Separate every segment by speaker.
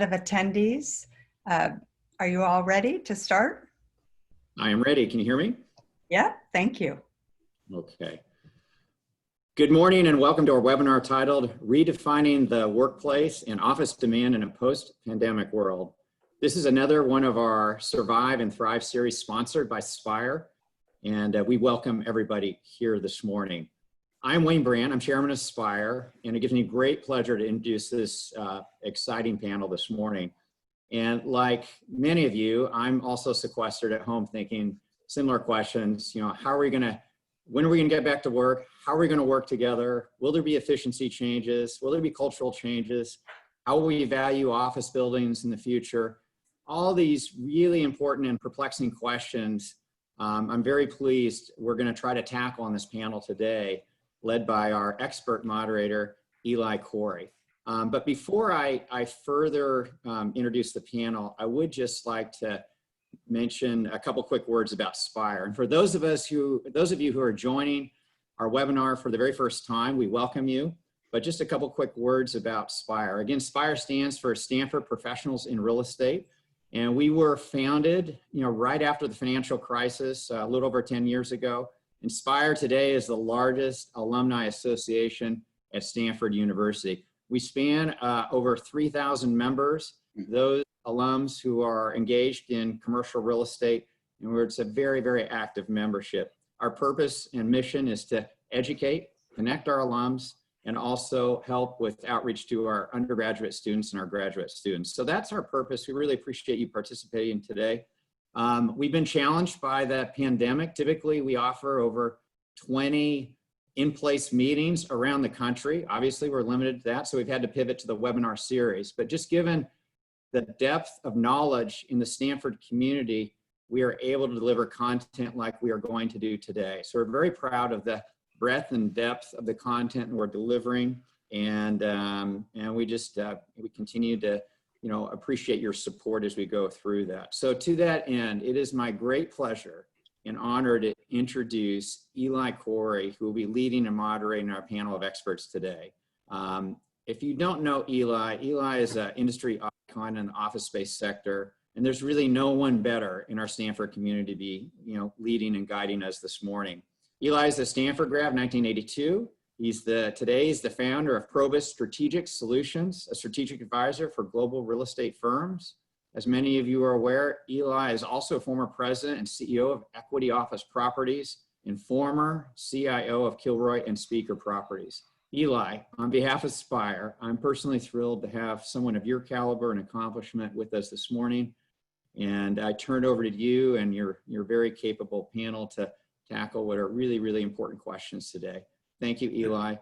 Speaker 1: of attendees. Are you all ready to start?
Speaker 2: I am ready. Can you hear me?
Speaker 1: Yeah, thank you.
Speaker 2: Okay. Good morning and welcome to our webinar titled Redefining the Workplace and Office Demand in a Post-Pandemic World. This is another one of our Survive and Thrive series sponsored by SPIRE, and we welcome everybody here this morning. I'm Wayne Brand, I'm chairman of SPIRE, and it gives me great pleasure to introduce this exciting panel this morning. And like many of you, I'm also sequestered at home thinking similar questions, when are we gonna get back to work? How are we gonna work together? Will there be efficiency changes? Will there be cultural changes? How will we value office buildings in the future? All these really important and perplexing questions, I'm very pleased we're gonna try to tackle on this panel today, led by our expert moderator, Khouri. But before I further introduce the panel, I would just like to mention a couple quick words about SPIRE. And for those of you who are joining our webinar for the very first time, we welcome you. But just a couple quick words about SPIRE. Again, SPIRE stands for Stanford Professionals in Real Estate. And we were founded, right after the financial crisis, a little over 10 years ago. And SPIRE today is the largest alumni association at Stanford University. We span over 3,000 members, those alums who are engaged in commercial real estate, and it's a very, very active membership. Our purpose and mission is to educate, connect our alums, and also help with outreach to our undergraduate students and our graduate students. So that's our purpose. We really appreciate you participating today. We've been challenged by the pandemic. Typically, we offer over 20 in-place meetings around the country. Obviously, we're limited to that, so we've had to pivot to the webinar series. But just given the depth of knowledge in the Stanford community, we are able to deliver content like we are going to do today. So we're very proud of the breadth and depth of the content we're delivering, and we continue to appreciate your support as we go through that. So to that end, it is my great pleasure and honor to introduce Khouri, who will be leading and moderating our panel of experts today. If you don't know Eli is an industry icon in the office space sector, and there's really no one better in our Stanford community to be, leading and guiding us this morning. Eli is a Stanford grad, 1982. Today he's the founder of Probis Strategic Solutions, a strategic advisor for global real estate firms. As many of you are aware, Eli is also a former president and CEO of Equity Office Properties and former CIO of Kilroy and Speaker Properties. Eli, on behalf of SPIRE, I'm personally thrilled to have someone of your caliber and accomplishment with us this morning. And I turn it over to you and your very capable panel to tackle what are really, really important questions today. Thank you, Eli.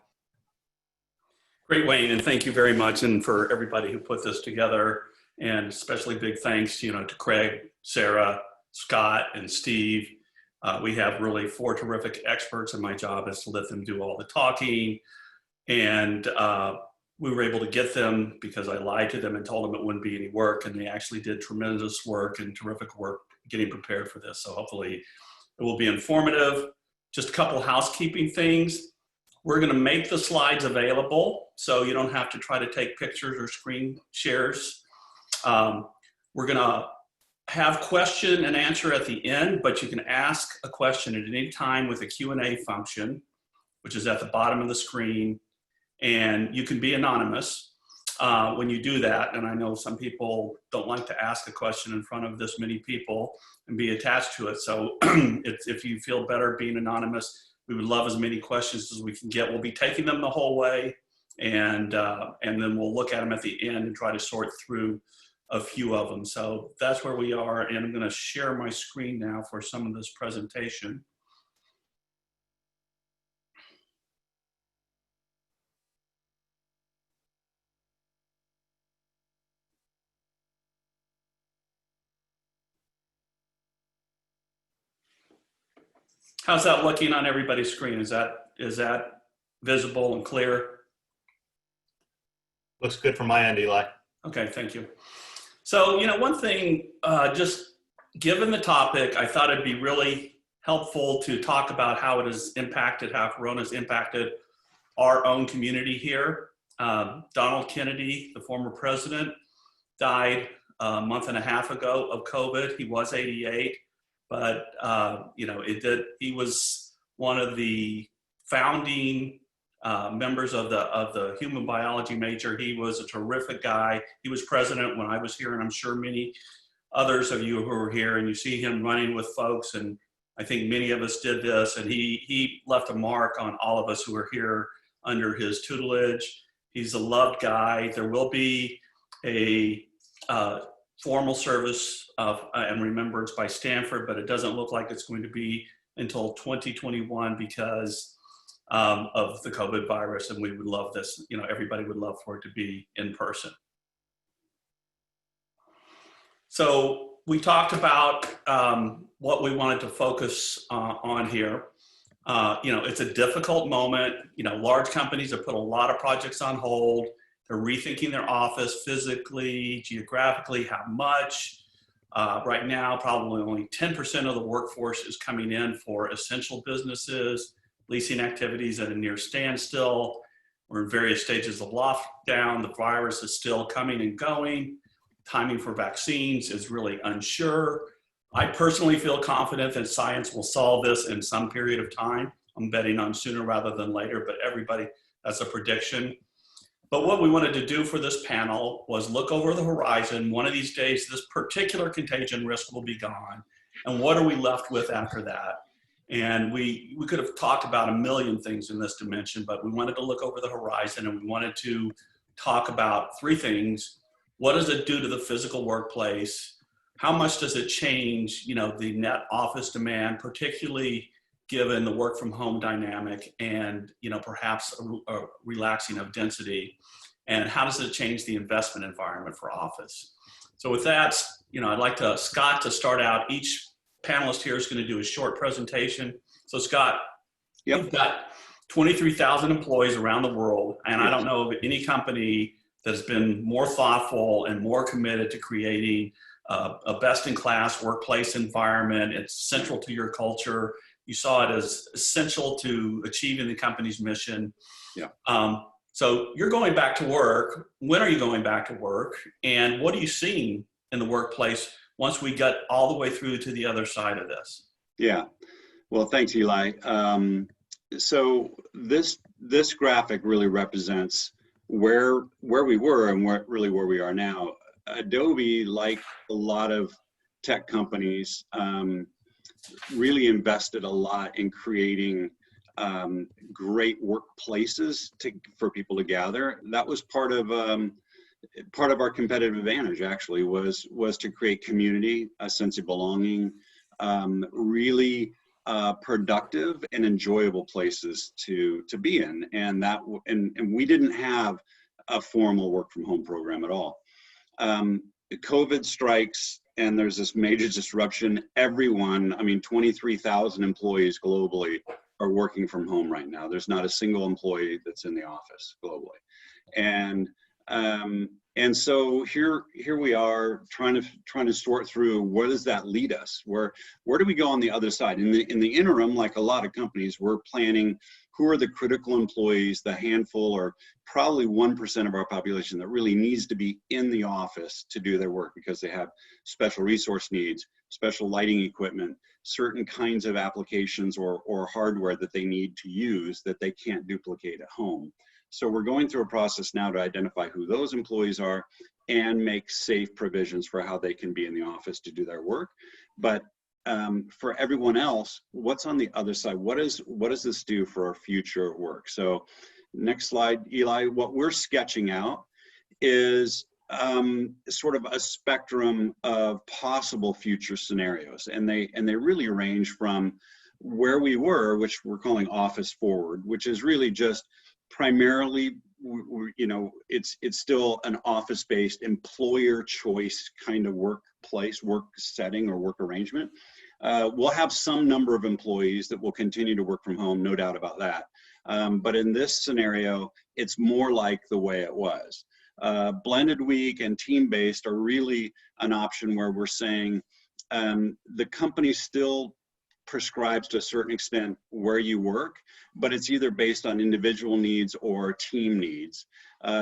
Speaker 3: Great, Wayne, and thank you very much, and for everybody who put this together. And especially big thanks, to Craig, Sara, Scott, and Steve. We have really 4 terrific experts, and my job is to let them do all the talking. And we were able to get them because I lied to them and told them it wouldn't be any work, and they actually did tremendous work and terrific work getting prepared for this. So hopefully it will be informative. Just a couple housekeeping things. We're going to make the slides available, so you don't have to try to take pictures or screen shares. We're going to have question and answer at the end, but you can ask a question at any time with a Q&A function, which is at the bottom of the screen, and you can be anonymous when you do that. And I know some people don't like to ask a question in front of this many people and be attached to it. So if you feel better being anonymous, we would love as many questions as we can get. We'll be taking them the whole way, and then we'll look at them at the end and try to sort through a few of them. So that's where we are, and I'm going to share my screen now for some of this presentation. How's that looking on everybody's screen? Is that visible and clear?
Speaker 4: Looks good from my end, Eli.
Speaker 3: Okay, thank you. So, one thing, just given the topic, I thought it'd be really helpful to talk about how it has impacted, how Corona's impacted our own community here. Donald Kennedy, the former president, died a month and a half ago of COVID. He was 88, but he was one of the founding members of the human biology major. He was a terrific guy. He was president when I was here, and I'm sure many others of you who are here, and you see him running with folks, and I think many of us did this, and he left a mark on all of us who are here under his tutelage. He's a loved guy. There will be a formal service and remembrance by Stanford, but it doesn't look like it's going to be until 2021 because of the COVID virus, and we would love this. Everybody would love for it to be in person. So we talked about what we wanted to focus on here. It's a difficult moment. Large companies have put a lot of projects on hold. They're rethinking their office physically, geographically, how much. Right now, probably only 10% of the workforce is coming in for essential businesses. Leasing activities at a near standstill. We're in various stages of lockdown. The virus is still coming and going. Timing for vaccines is really unsure. I personally feel confident that science will solve this in some period of time. I'm betting on sooner rather than later, but everybody, that's a prediction. But what we wanted to do for this panel was look over the horizon. One of these days, this particular contagion risk will be gone. And what are we left with after that? And we could have talked about a million things in this dimension, but we wanted to look over the horizon, and we wanted to talk about three things. What does it do to the physical workplace? How much does it change, the net office demand, particularly given the work from home dynamic and, perhaps a relaxing of density? And how does it change the investment environment for office? So with that, I'd like Scott to start out. Each panelist here is going to do a short presentation. So Scott, You've got 23,000 employees around the world, and I don't know of any company that's been more thoughtful and more committed to creating a best-in-class workplace environment. It's central to your culture. You saw it as essential to achieving the company's mission. So you're going back to work. When are you going back to work? And what are you seeing in the workplace once we get all the way through to the other side of this?
Speaker 4: Yeah, well, thanks, Eli. So this graphic really represents where we were and where we are now. Adobe, like a lot of tech companies, really invested a lot in creating great workplaces for people to gather. That was part of our competitive advantage, actually, was to create community, a sense of belonging, really productive and enjoyable places to be in. And we didn't have a formal work from home program at all. COVID strikes and there's this major disruption. Everyone, 23,000 employees globally are working from home right now. There's not a single employee that's in the office globally. And so here we are trying to sort through, where does that lead us? Where do we go on the other side? In the interim, like a lot of companies, we're planning who are the critical employees, the handful or probably 1% of our population that really needs to be in the office to do their work because they have special resource needs, special lighting equipment, certain kinds of applications or hardware that they need to use that they can't duplicate at home. So we're going through a process now to identify who those employees are and make safe provisions for how they can be in the office to do their work. But for everyone else, what's on the other side? What does this do for our future work? So next slide, Eli. What we're sketching out is sort of a spectrum of possible future scenarios, and they really range from where we were, which we're calling office forward, which is really just primarily, it's still an office-based employer choice kind of workplace, work setting or work arrangement. We'll have some number of employees that will continue to work from home, no doubt about that. But in this scenario, it's more like the way it was. Blended week and team-based are really an option where we're saying the company still prescribes to a certain extent where you work, but it's either based on individual needs or team needs.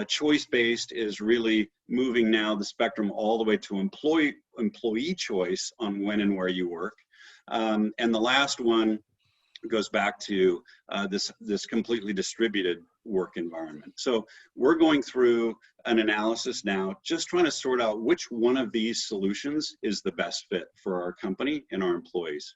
Speaker 4: Choice-based is really moving now the spectrum all the way to employee choice on when and where you work. And the last one goes back to this completely distributed work environment. So we're going through an analysis now, just trying to sort out which one of these solutions is the best fit for our company and our employees.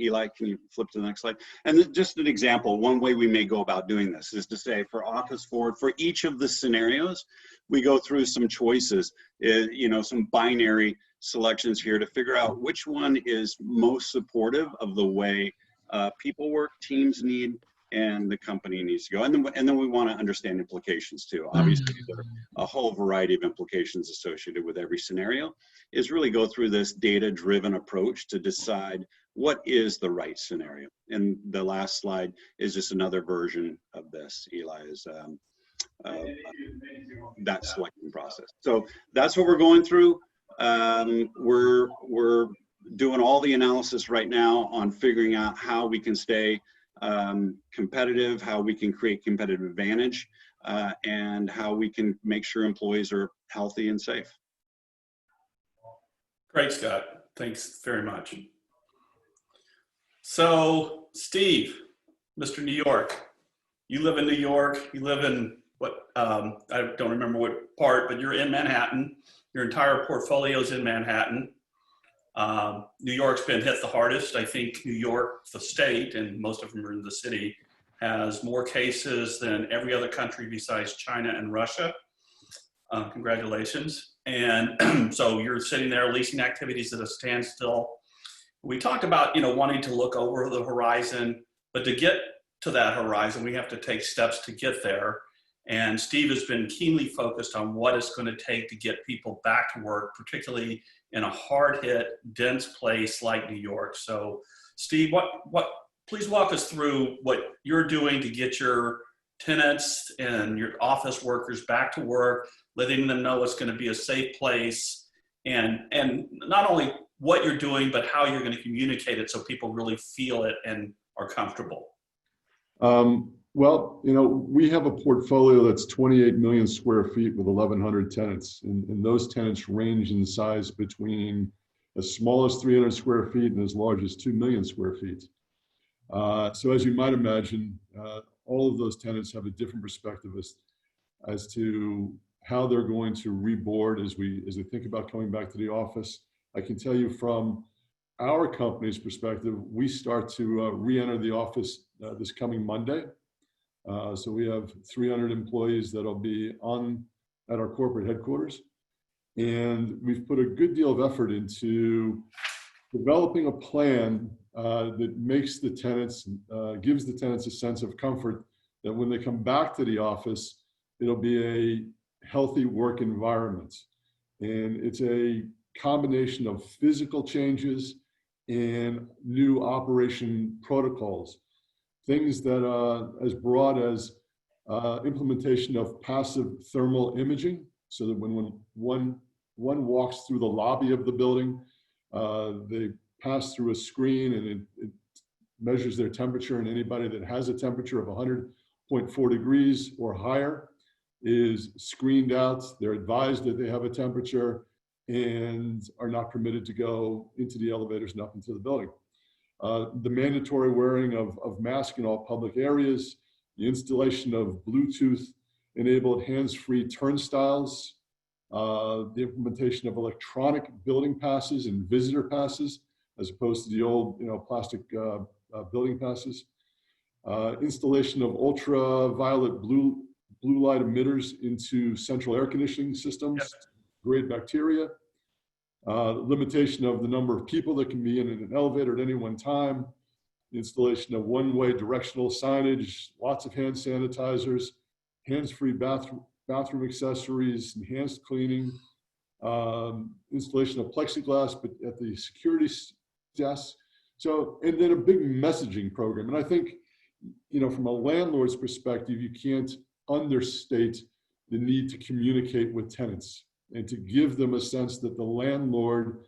Speaker 4: Eli, can you flip to the next slide? And just an example, one way we may go about doing this is to say for Office Forward, for each of the scenarios, we go through some choices, you know, some binary selections here to figure out which one is most supportive of the way people work, teams need, and the company needs to go. And then we want to understand implications too. Obviously, there are a whole variety of implications associated with every scenario. Is really go through this data-driven approach to decide what is the right scenario. And the last slide is just another version of this. Eli is that selection process. So that's what we're going through. We're doing all the analysis right now on figuring out how we can stay competitive, how we can create competitive advantage, and how we can make sure employees are healthy and safe.
Speaker 3: Great, Scott. Thanks very much. So, Steve, Mr. New York, you live in New York. You live in what, I don't remember what part, but you're in Manhattan. Your entire portfolio is in Manhattan. New York's been hit the hardest. I think New York, the state, and most of them are in the city, has more cases than every other country besides China and Russia. Congratulations. And so you're sitting there, leasing activities at a standstill. We talked about, you know, wanting to look over the horizon, but to get to that horizon, we have to take steps to get there. And Steve has been keenly focused on what it's going to take to get people back to work, particularly in a hard-hit, dense place like New York. So, Steve, please walk us through what you're doing to get your tenants and your office workers back to work, letting them know it's going to be a safe place, and not only what you're doing, but how you're going to communicate it so people really feel it and are comfortable.
Speaker 5: Well, you know, we have a portfolio that's 28 million square feet with 1,100 tenants, and those tenants range in size between as small as 300 square feet and as large as 2 million square feet. So as you might imagine, all of those tenants have a different perspective as to how they're going to reboard as they think about coming back to the office. I can tell you from our company's perspective, we start to re-enter the office this coming Monday. So we have 300 employees that'll be at our corporate headquarters. And we've put a good deal of effort into developing a plan that makes the tenants, gives the tenants a sense of comfort that when they come back to the office, it'll be a healthy work environment. And it's a combination of physical changes and new operation protocols. Things that as broad as implementation of passive thermal imaging, so that when one walks through the lobby of the building, they pass through a screen and it measures their temperature, and anybody that has a temperature of 100.4 degrees or higher is screened out. They're advised that they have a temperature and are not permitted to go into the elevators and up into the building. The mandatory wearing of masks in all public areas, the installation of Bluetooth-enabled hands-free turnstiles, the implementation of electronic building passes and visitor passes, as opposed to the old, plastic building passes. Installation of ultraviolet blue light emitters into central air conditioning systems, to degrade bacteria. Limitation of the number of people that can be in an elevator at any one time, the installation of one-way directional signage, lots of hand sanitizers, hands-free bathroom accessories, enhanced cleaning, installation of plexiglass but at the security desk. So, and then a big messaging program. And I think, from a landlord's perspective, you can't understate the need to communicate with tenants and to give them a sense that the landlord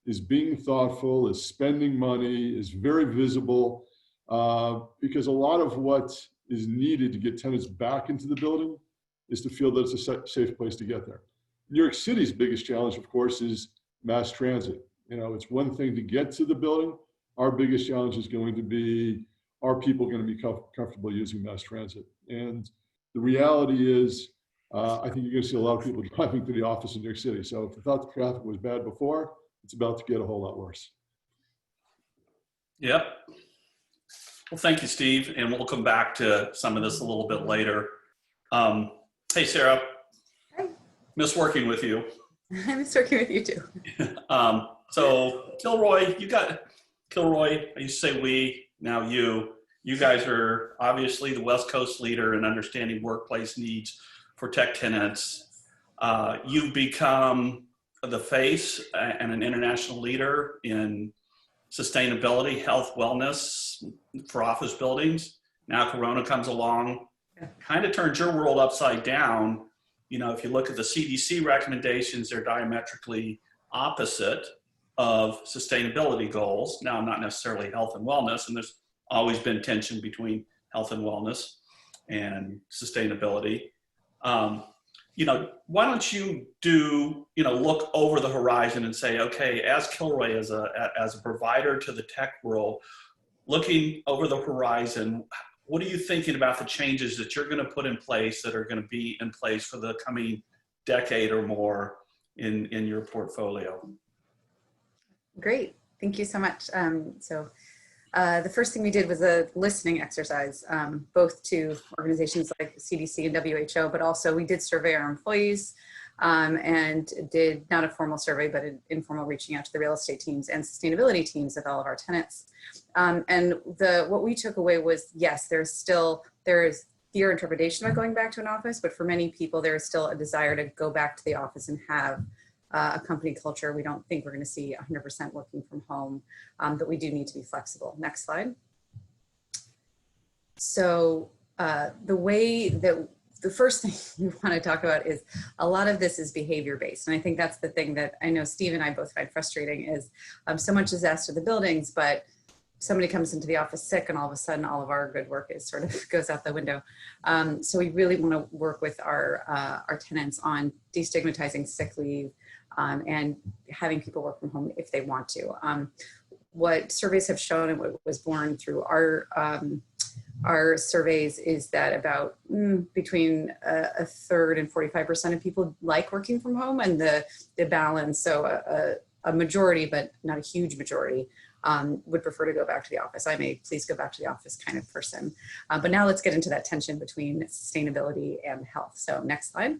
Speaker 5: is being thoughtful, is spending money, is very visible, because a lot of what is needed to get tenants back into the building is to feel that it's a safe place to get there. New York City's biggest challenge, of course, is mass transit. You know, it's one thing to get to the building. Our biggest challenge is going to be, are people going to be comfortable using mass transit? And the reality is, I think you're going to see a lot of people driving to the office in New York City. So if you thought the traffic was bad before, it's about to get a whole lot worse.
Speaker 3: Yep. Well, thank you, Steve. And we'll come back to some of this a little bit later. Hey, Sara.
Speaker 6: Hi.
Speaker 3: Miss working with you.
Speaker 6: I miss working with you too.
Speaker 3: So Kilroy, Kilroy, I used to say we, now you guys are obviously the West Coast leader in understanding workplace needs for tech tenants. You've become the face and an international leader in sustainability, health, wellness for office buildings. Now Corona comes along, kind of turns your world upside down. You know, if you look at the CDC recommendations, they're diametrically opposite of sustainability goals. Now, not necessarily health and wellness, and there's always been tension between health and wellness and sustainability. You know, why don't you look over the horizon and say, okay, as Kilroy, as a provider to the tech world, looking over the horizon, what are you thinking about the changes that you're going to put in place that are going to be in place for the coming decade or more in your portfolio?
Speaker 6: Great, thank you so much. The first thing we did was a listening exercise, both to organizations like the CDC and WHO, but also we did survey our employees and did not a formal survey, but an informal reaching out to the real estate teams and sustainability teams of all of our tenants. And what we took away was, yes, there is fear and trepidation about going back to an office, but for many people, there is still a desire to go back to the office and have a company culture. We don't think we're going to see 100% working from home, but we do need to be flexible. Next slide. So the first thing we want to talk about is a lot of this is behavior based. And I think that's the thing that I know Steve and I both find frustrating is so much is asked of the buildings, but somebody comes into the office sick and all of a sudden all of our good work is sort of goes out the window. So we really want to work with our tenants on destigmatizing sick leave and having people work from home if they want to. What surveys have shown and what was born through our surveys is that about between a third and 45% of people like working from home, and the balance, so a majority, but not a huge majority, would prefer to go back to the office. I'm a please go back to the office kind of person. But now let's get into that tension between sustainability and health. So next slide.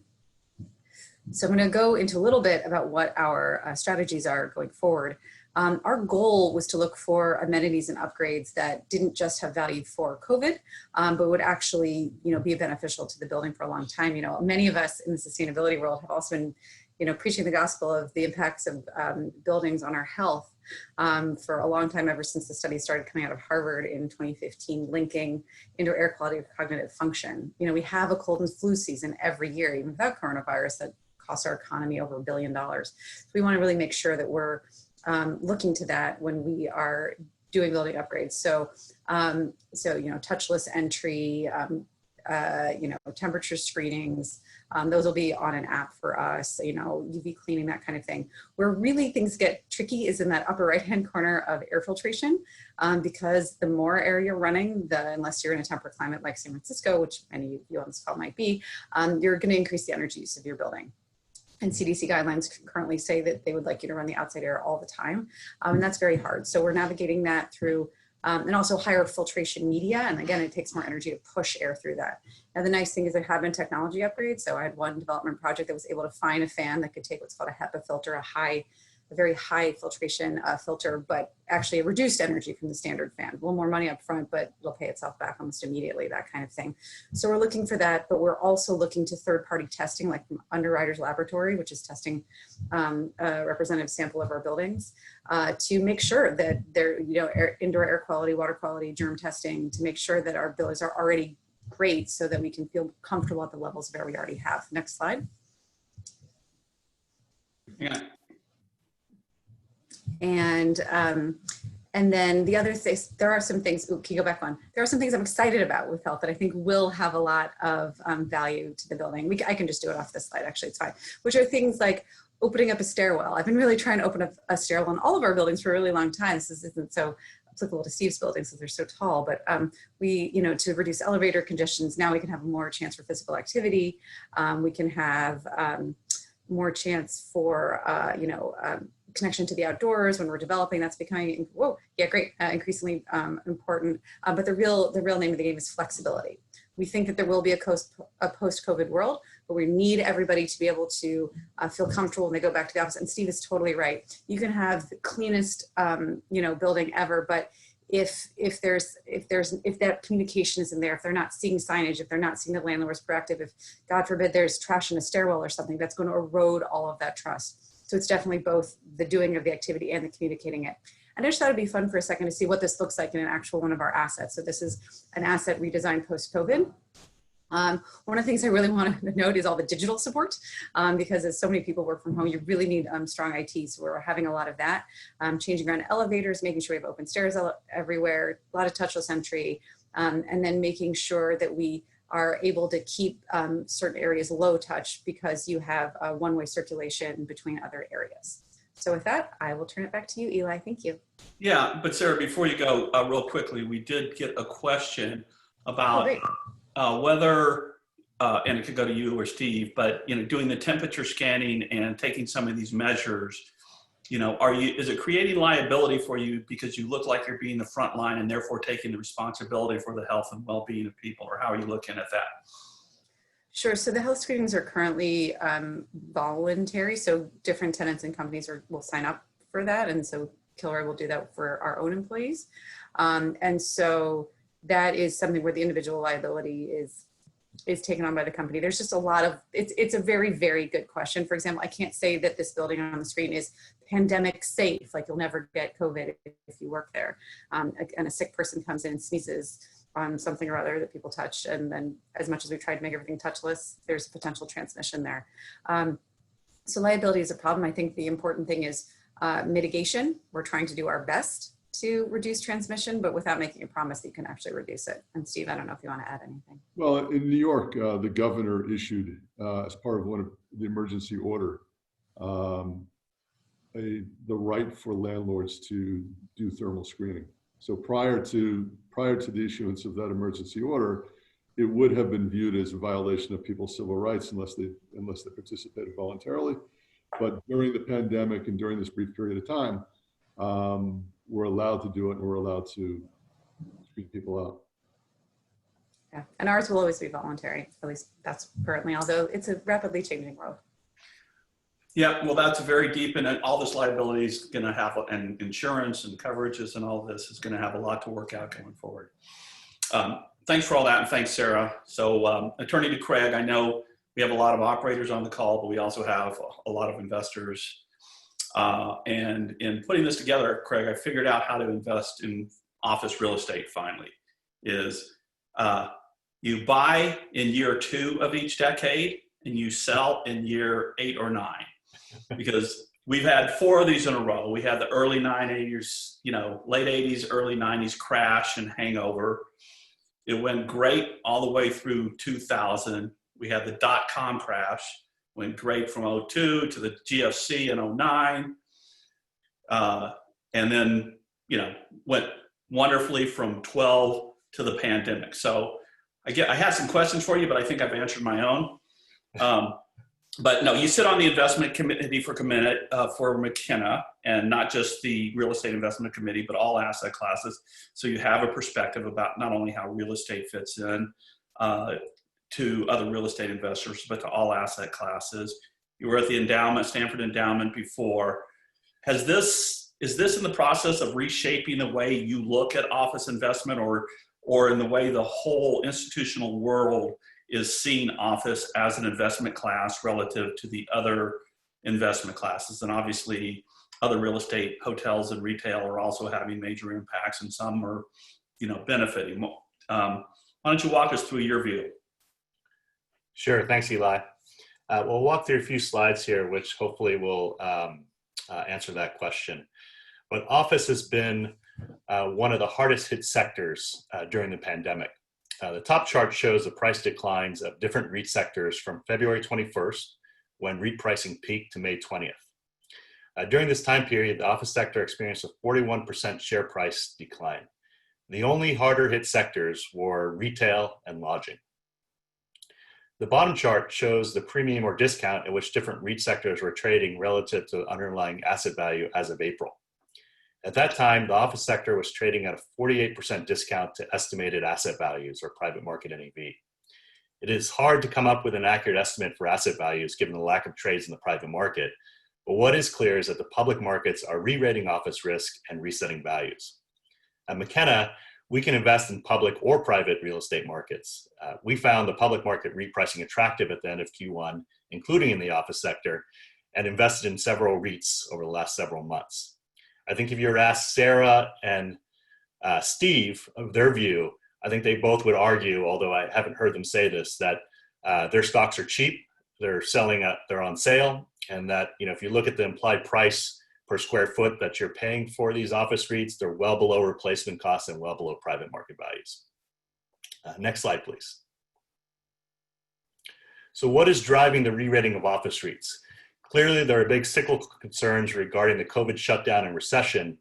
Speaker 6: So I'm going to go into a little bit about what our strategies are going forward. Our goal was to look for amenities and upgrades that didn't just have value for COVID, but would actually, be beneficial to the building for a long time. Many of us in the sustainability world have also been, preaching the gospel of the impacts of buildings on our health for a long time, ever since the study started coming out of Harvard in 2015, linking indoor air quality with cognitive function. We have a cold and flu season every year, even without coronavirus, that costs our economy over $1 billion. So we want to really make sure that we're looking to that when we are doing building upgrades. So touchless entry, temperature screenings, those will be on an app for us, UV cleaning, that kind of thing. Where really things get tricky is in that upper right-hand corner of air filtration, because the more air you're running, unless you're in a temperate climate like San Francisco, which many of you on this call might be, you're going to increase the energy use of your building. And CDC guidelines currently say that they would like you to run the outside air all the time. And that's very hard. So we're navigating that through, and also higher filtration media. And again, it takes more energy to push air through that. Now, the nice thing is there have been technology upgrades. So I had one development project that was able to find a fan that could take what's called a HEPA filter, a very high filtration filter, but actually a reduced energy from the standard fan. A little more money up front, but it'll pay itself back almost immediately, that kind of thing. So we're looking for that, but we're also looking to third-party testing, like from Underwriters Laboratory, which is testing a representative sample of our buildings, to make sure that they're, indoor air quality, water quality, germ testing, to make sure that our buildings are already great so that we can feel comfortable at the levels of air we already have. Next slide.
Speaker 3: Yeah.
Speaker 6: And then the other things, there are some things, can you go back one? There are some things I'm excited about with health that I think will have a lot of value to the building. I can just do it off this slide, actually, it's fine. Which are things like opening up a stairwell. I've been really trying to open up a stairwell in all of our buildings for a really long time. This isn't so applicable to Steve's buildings since they're so tall, but to reduce elevator congestions, now we can have more chance for physical activity. We can have more chance for, connection to the outdoors when we're developing. That's becoming, increasingly important. But the real name of the game is flexibility. We think that there will be a post-COVID world, but we need everybody to be able to feel comfortable when they go back to the office. And Steve is totally right. You can have the cleanest, building ever, but if that communication isn't there, if they're not seeing signage, if they're not seeing the landlord's proactive, if God forbid there's trash in a stairwell or something, that's going to erode all of that trust. So it's definitely both the doing of the activity and the communicating it. And I just thought it'd be fun for a second to see what this looks like in an actual one of our assets. So this is an asset redesigned post-COVID. One of the things I really want to note is all the digital support, because as so many people work from home, you really need strong IT. So we're having a lot of that, changing around elevators, making sure we have open stairs everywhere, a lot of touchless entry, and then making sure that we are able to keep certain areas low touch because you have a one-way circulation between other areas. So with that, I will turn it back to you, Eli. Thank you.
Speaker 3: Yeah, but Sarah, before you go, real quickly, we did get a question about whether, and it could go to you or Steve, but doing the temperature scanning and taking some of these measures, is it creating liability for you because you look like you're being the front line and therefore taking the responsibility for the health and well-being of people, or how are you looking at that?
Speaker 6: Sure. So the health screenings are currently voluntary. So different tenants and companies will sign up for that. And so Kilroy will do that for our own employees. And so that is something where the individual liability is taken on by the company. There's just a lot of, it's a very, very good question. For example, I can't say that this building on the screen is pandemic safe, like you'll never get COVID if you work there. And a sick person comes in and sneezes on something or other that people touch. And then as much as we tried to make everything touchless, there's potential transmission there. So liability is a problem. I think the important thing is mitigation. We're trying to do our best to reduce transmission, but without making a promise that you can actually reduce it. And Steve, I don't know if you want to add anything.
Speaker 5: Well, in New York, the governor issued, as part of one of the emergency order, the right for landlords to do thermal screening. So prior to the issuance of that emergency order, it would have been viewed as a violation of people's civil rights unless they participated voluntarily. But during the pandemic and during this brief period of time, we're allowed to do it, and we're allowed to screen people out.
Speaker 6: Yeah, and ours will always be voluntary. At least that's currently, although it's a rapidly changing world.
Speaker 3: Yeah, well, that's very deep, and all this liability is going to have, and insurance and coverages and all this is going to have a lot to work out going forward. Thanks for all that, and thanks, Sarah. So turning to Craig, I know we have a lot of operators on the call, but we also have a lot of investors. And in putting this together, Craig, I figured out how to invest in office real estate finally. Is you buy in year 2 of each decade, and you sell in year 8 or 9. Because we've had 4 of these in a row. We had the early 90s, late 80s, early 90s crash and hangover. It went great all the way through 2000. We had the .com crash, went great from 02 to the GFC in 09. And then, went wonderfully from 12 to the pandemic. So I had some questions for you, but I think I've answered my own. But no, you sit on the investment committee for Makena, and not just the real estate investment committee, but all asset classes. So you have a perspective about not only how real estate fits in to other real estate investors, but to all asset classes. You were at the endowment, Stanford endowment before. Is this in the process of reshaping the way you look at office investment, or in the way the whole institutional world is seeing office as an investment class relative to the other investment classes? And obviously other real estate, hotels and retail are also having major impacts, and some are, benefiting. Why don't you walk us through your view?
Speaker 7: Sure, thanks, Eli. We'll walk through a few slides here, which hopefully will answer that question. but office has been one of the hardest hit sectors during the pandemic. The top chart shows the price declines of different REIT sectors from February 21st, when REIT pricing peaked, to May 20th. During this time period, the office sector experienced a 41% share price decline. The only harder hit sectors were retail and lodging. The bottom chart shows the premium or discount at which different REIT sectors were trading relative to underlying asset value as of April. At that time, the office sector was trading at a 48% discount to estimated asset values, or private market NAV. It is hard to come up with an accurate estimate for asset values given the lack of trades in the private market, but what is clear is that the public markets are re-rating office risk and resetting values. At Makena, we can invest in public or private real estate markets. We found the public market repricing attractive at the end of Q1, including in the office sector, and invested in several REITs over the last several months. I think if you were asked Sara and Steve of their view, I think they both would argue, although I haven't heard them say this, that their stocks are cheap, they're selling, they're on sale, and that, you know, if you look at the implied price per square foot that you're paying for these office REITs, they're well below replacement costs and well below private market values. Next slide, please. So what is driving the re-rating of office REITs? Clearly, there are big cyclical concerns regarding the COVID shutdown and recession,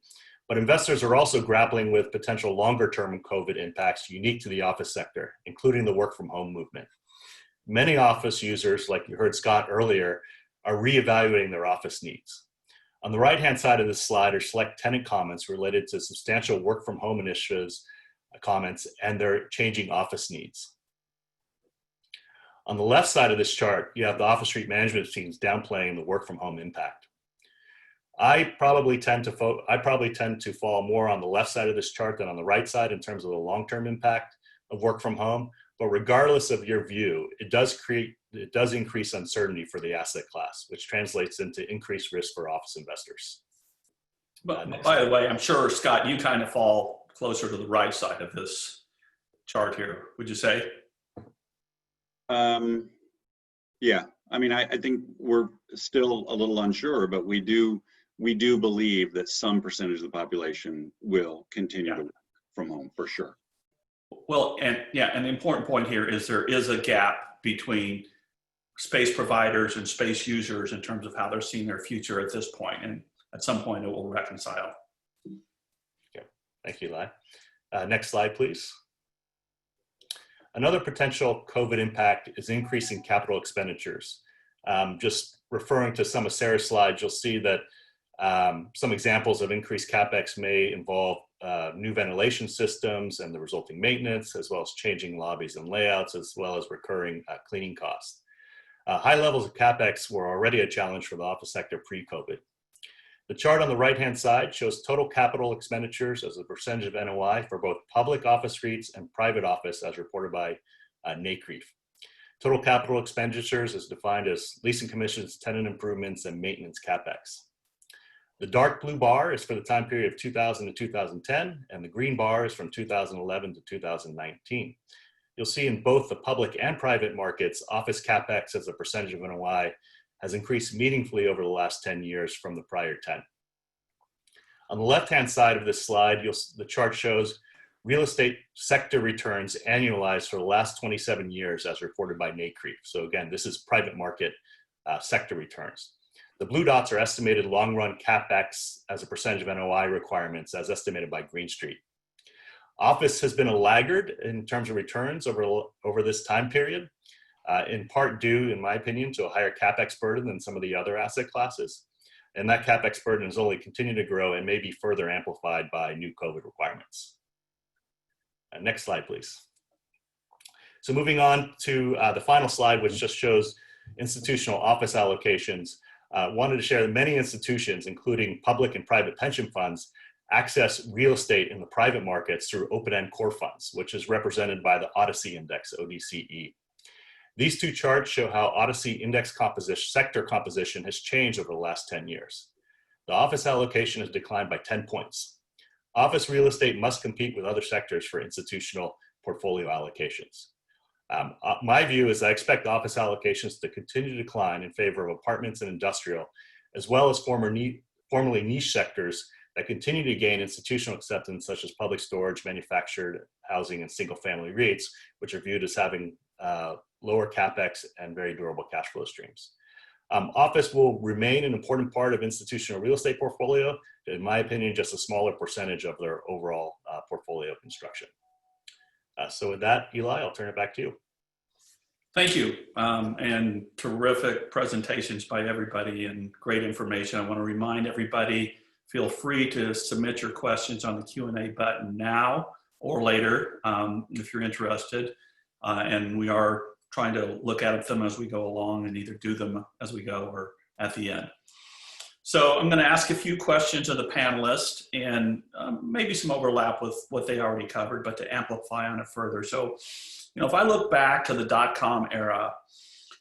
Speaker 7: but investors are also grappling with potential longer-term COVID impacts unique to the office sector, including the work-from-home movement. Many office users, like you heard Scott earlier, are reevaluating their office needs. On the right-hand side of this slide are select tenant comments related to substantial work-from-home initiatives comments and their changing office needs. On the left side of this chart, you have the office REIT management teams downplaying the work-from-home impact. I probably tend to fall more on the left side of this chart than on the right side in terms of the long-term impact of work from home. But regardless of your view, it does increase uncertainty for the asset class, which translates into increased risk for office investors.
Speaker 3: But by the way, I'm sure, Scott, you kind of fall closer to the right side of this chart here, would you say?
Speaker 4: Yeah, I mean, I think we're still a little unsure, but we do believe that some percentage of the population will continue to work from home for sure.
Speaker 3: Well, and yeah, and the important point here is there is a gap between space providers and space users in terms of how they're seeing their future at this point, and at some point it will reconcile.
Speaker 7: Okay, thank you, Eli. Next slide, please. Another potential COVID impact is increasing capital expenditures. Just referring to some of Sara's slides, you'll see that some examples of increased CapEx may involve new ventilation systems and the resulting maintenance, as well as changing lobbies and layouts, as well as recurring cleaning costs. High levels of CapEx were already a challenge for the office sector pre-COVID. The chart on the right-hand side shows total capital expenditures as a percentage of NOI for both public office REITs and private office as reported by NCREIF. Total capital expenditures is defined as leasing commissions, tenant improvements, and maintenance CapEx. The dark blue bar is for the time period of 2000 to 2010, and the green bar is from 2011 to 2019. You'll see in both the public and private markets, office CapEx as a percentage of NOI has increased meaningfully over the last 10 years from the prior 10. On the left-hand side of this slide, the chart shows real estate sector returns annualized for the last 27 years as reported by NCREIF. So again, this is private market sector returns. The blue dots are estimated long-run CapEx as a percentage of NOI requirements as estimated by Green Street. Office has been a laggard in terms of returns over this time period, in part due, in my opinion, to a higher CapEx burden than some of the other asset classes. And that CapEx burden has only continued to grow and may be further amplified by new COVID requirements. Next slide, please. So moving on to the final slide, which just shows institutional office allocations. Wanted to share that many institutions, including public and private pension funds, access real estate in the private markets through open-end core funds, which is represented by the Odyssey Index, ODCE. These two charts show how Odyssey Index sector composition has changed over the last 10 years. The office allocation has declined by 10 points. Office real estate must compete with other sectors for institutional portfolio allocations. My view is I expect office allocations to continue to decline in favor of apartments and industrial, as well as formerly niche sectors that continue to gain institutional acceptance, such as public storage, manufactured housing, and single-family REITs, which are viewed as having lower CapEx and very durable cash flow streams. Office will remain an important part of institutional real estate portfolio, in my opinion, just a smaller percentage of their overall portfolio construction. So with that, Eli, I'll turn it back to you.
Speaker 3: Thank you, and terrific presentations by everybody and great information. I want to remind everybody, feel free to submit your questions on the Q&A button now or later if you're interested. And we are trying to look at them as we go along and either do them as we go or at the end. So I'm going to ask a few questions of the panelists and maybe some overlap with what they already covered, but to amplify on it further. So, you know, if I look back to the .com era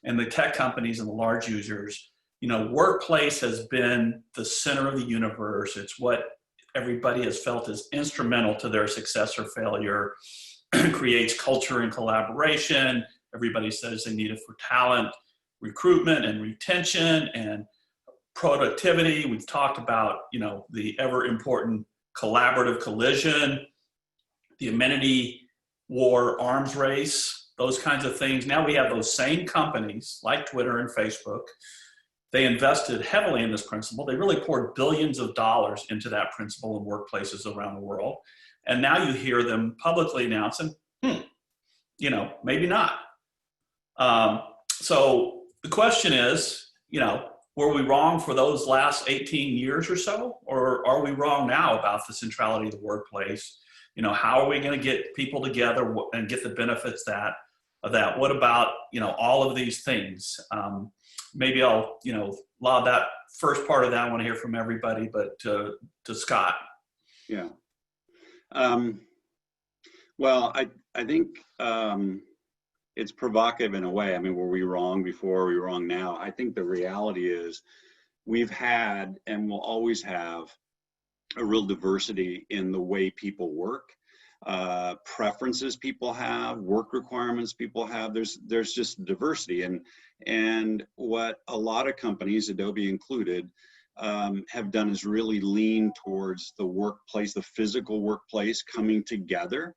Speaker 3: and the tech companies and the large users, you know, workplace has been the center of the universe. It's what everybody has felt is instrumental to their success or failure. Creates culture and collaboration. Everybody says they need it for talent, recruitment and retention and productivity. We've talked about, you know, the ever important collaborative collision, the amenity war, arms race, those kinds of things. Now we have those same companies like Twitter and Facebook. They invested heavily in this principle. They really poured billions of dollars into that principle in workplaces around the world. And now you hear them publicly announcing, you know, maybe not. So the question is, you know, were we wrong for those last 18 years or so? Or are we wrong now about the centrality of the workplace? You know, how are we going to get people together and get the benefits of that? What about, you know, all of these things? Maybe I'll, you know, lob that first part of that. I want to hear from everybody, but to Scott.
Speaker 4: Yeah. Well, I think it's provocative in a way. I mean, were we wrong before? Are we wrong now? I think the reality is we've had and will always have a real diversity in the way people work, preferences people have, work requirements people have. There's just diversity, and what a lot of companies, Adobe included, have done is really lean towards the workplace, the physical workplace coming together,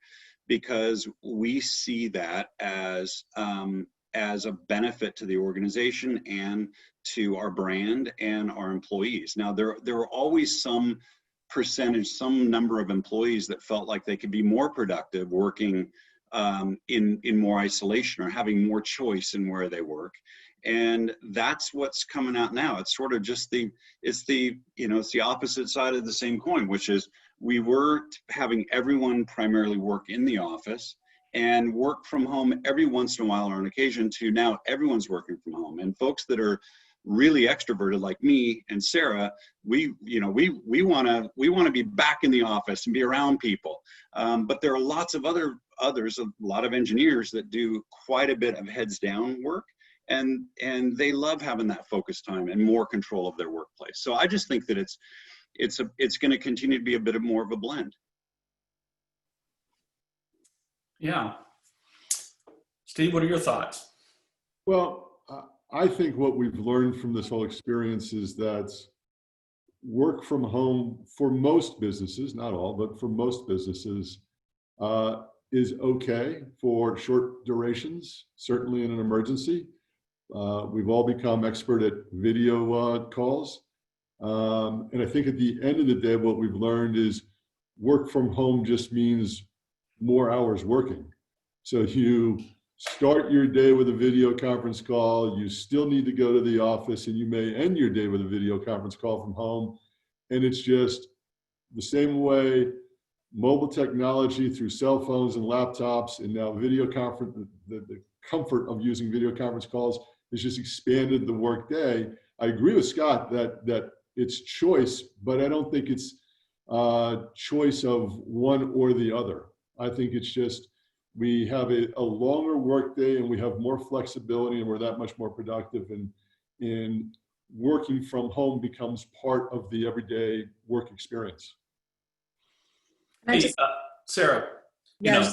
Speaker 4: because we see that as a benefit to the organization and to our brand and our employees. Now, there were always some percentage, some number of employees that felt like they could be more productive working in more isolation or having more choice in where they work. And that's what's coming out now. It's sort of just it's the opposite side of the same coin, which is we were having everyone primarily work in the office and work from home every once in a while or on occasion, to now everyone's working from home. And folks that are really extroverted like me and Sara, we want to be back in the office and be around people. But there are lots of others, a lot of engineers that do quite a bit of heads down work. And they love having that focus time and more control of their workplace. So I just think that it's going to continue to be a bit more of a blend.
Speaker 3: Yeah. Steve, what are your thoughts?
Speaker 5: Well, I think what we've learned from this whole experience is that work from home for most businesses, not all, but for most businesses, is okay for short durations, certainly in an emergency. We've all become expert at video calls. And I think at the end of the day, what we've learned is work from home just means more hours working. So you start your day with a video conference call, you still need to go to the office, and you may end your day with a video conference call from home. And it's just the same way mobile technology through cell phones and laptops, and now video conference, the comfort of using video conference calls has just expanded the work day. I agree with Scott that it's choice, but I don't think it's choice of one or the other. I think it's just we have a longer work day and we have more flexibility and we're that much more productive, and working from home becomes part of the everyday work experience.
Speaker 3: Hey, Sara,
Speaker 6: Yeah,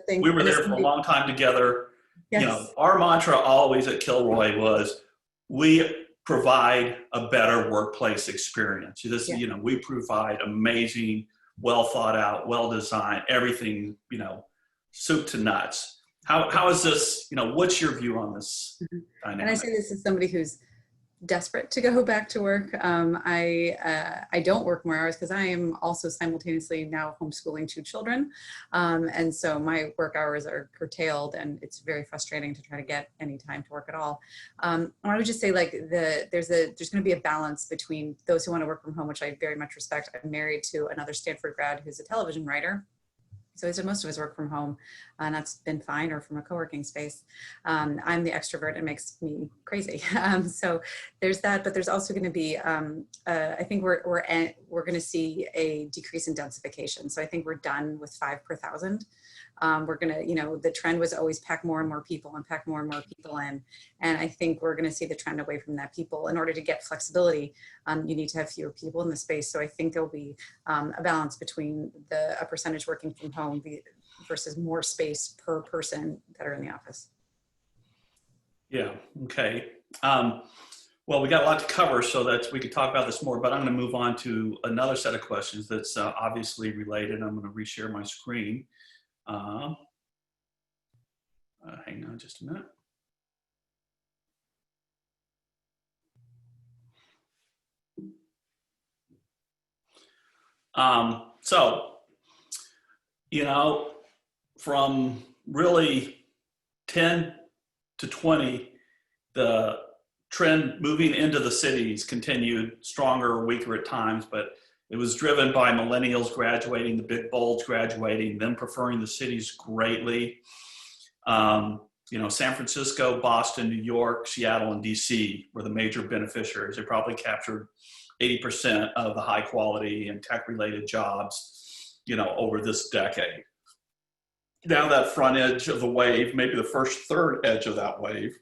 Speaker 3: we were there for a long time together.
Speaker 6: Yes.
Speaker 3: You know, our mantra always at Kilroy was, we provide a better workplace experience. This,
Speaker 6: Yeah.
Speaker 3: you know, we provide amazing, well thought out, well designed, everything, you know, soup to nuts. How is this, you know, what's your view on this dynamic?
Speaker 6: And I say this as somebody who's desperate to go back to work. I don't work more hours because I am also simultaneously now homeschooling 2 children. And so my work hours are curtailed, and it's very frustrating to try to get any time to work at all. I would just say, like, there's going to be a balance between those who want to work from home, which I very much respect. I'm married to another Stanford grad who's a television writer. So most of us work from home, and that's been fine, or from a co-working space. I'm the extrovert. It makes me crazy. So there's that, but there's also going to be, I think we're going to see a decrease in densification. So I think we're done with 5 per 1,000. We're going to, you know, the trend was always pack more and more people and pack more and more people in. And I think we're going to see the trend away from that. People, in order to get flexibility, you need to have fewer people in the space. So I think there'll be a balance between a percentage working from home versus more space per person that are in the office.
Speaker 3: Yeah, okay. Well, we got a lot to cover, so we could talk about this more, but I'm going to move on to another set of questions that's obviously related. I'm going to reshare my screen. Hang on just a minute. So, you know, from really 10 to 20, the trend moving into the cities continued, stronger or weaker at times, but it was driven by millennials graduating, the big bulge graduating, them preferring the cities greatly. You know, San Francisco, Boston, New York, Seattle, and DC were the major beneficiaries. They probably captured 80% of the high quality and tech related jobs, you know, over this decade. Now that front edge of the wave, maybe the first third edge of that wave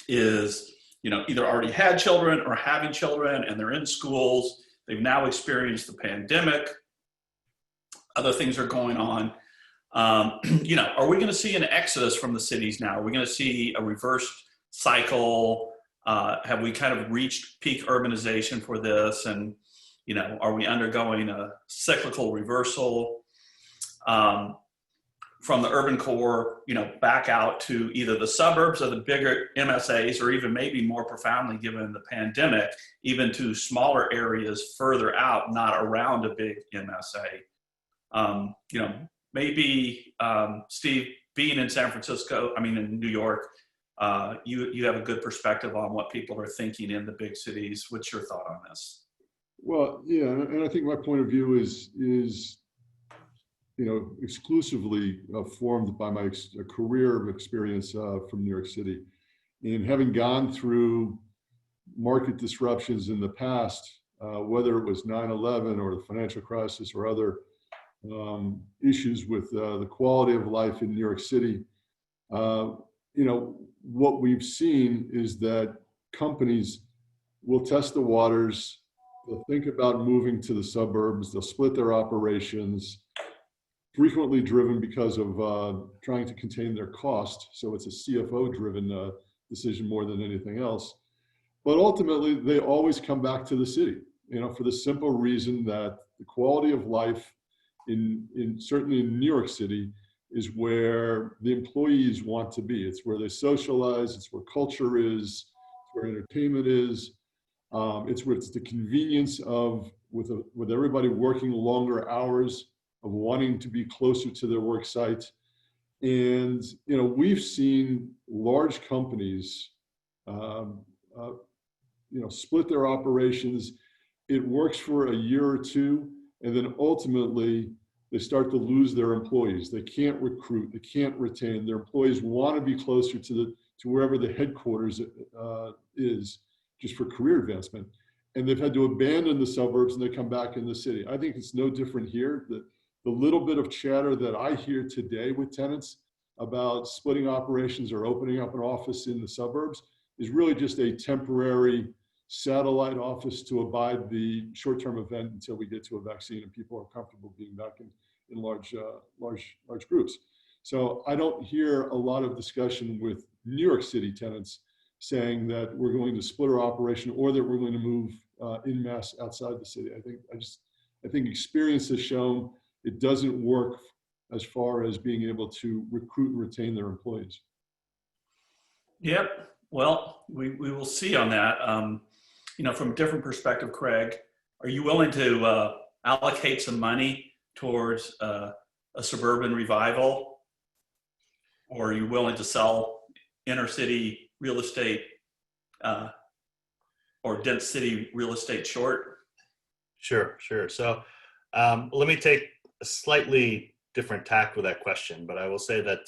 Speaker 3: is, you know, either already had children or having children, and they're in schools. They've now experienced the pandemic. Other things are going on. You know, are we going to see an exodus from the cities now? Are we going to see a reverse cycle? Have we kind of reached peak urbanization for this? And, you know, are we undergoing a cyclical reversal from the urban core, you know, back out to either the suburbs or the bigger MSAs, or even maybe more profoundly, given the pandemic, even to smaller areas further out, not around a big MSA? You know, maybe, Steve, being in San Francisco, I mean, in New York, you have a good perspective on what people are thinking in the big cities. What's your thought on this?
Speaker 5: Well, yeah, and I think my point of view is you know, exclusively formed by my career experience from New York City. And having gone through market disruptions in the past, whether it was 9/11 or the financial crisis or other issues with the quality of life in New York City, you know, what we've seen is that companies will test the waters. They'll think about moving to the suburbs. They'll split their operations, frequently driven because of trying to contain their cost. So it's a CFO-driven decision more than anything else. But ultimately, they always come back to the city, you know, for the simple reason that the quality of life certainly in New York City is where the employees want to be. It's where they socialize. It's where culture is. It's where entertainment is. It's the convenience of with everybody working longer hours, of wanting to be closer to their work site. And, you know, we've seen large companies, you know, split their operations. It works for a year or two, and then ultimately they start to lose their employees. They can't recruit, they can't retain. Their employees want to be closer to wherever the headquarters is, just for career advancement. And they've had to abandon the suburbs and they come back in the city. I think it's no different here. That the little bit of chatter that I hear today with tenants about splitting operations or opening up an office in the suburbs is really just a temporary satellite office to abide the short-term event until we get to a vaccine and people are comfortable being back in large groups. So I don't hear a lot of discussion with New York City tenants saying that we're going to split our operation or that we're going to move in mass outside the city. I think experience has shown it doesn't work as far as being able to recruit and retain their employees.
Speaker 3: Yep. Well, we will see on that. You know, from a different perspective, Craig, are you willing to allocate some money towards a suburban revival? Or are you willing to sell inner city real estate or dense city real estate short?
Speaker 7: Sure. So let me take a slightly different tack with that question, but I will say that,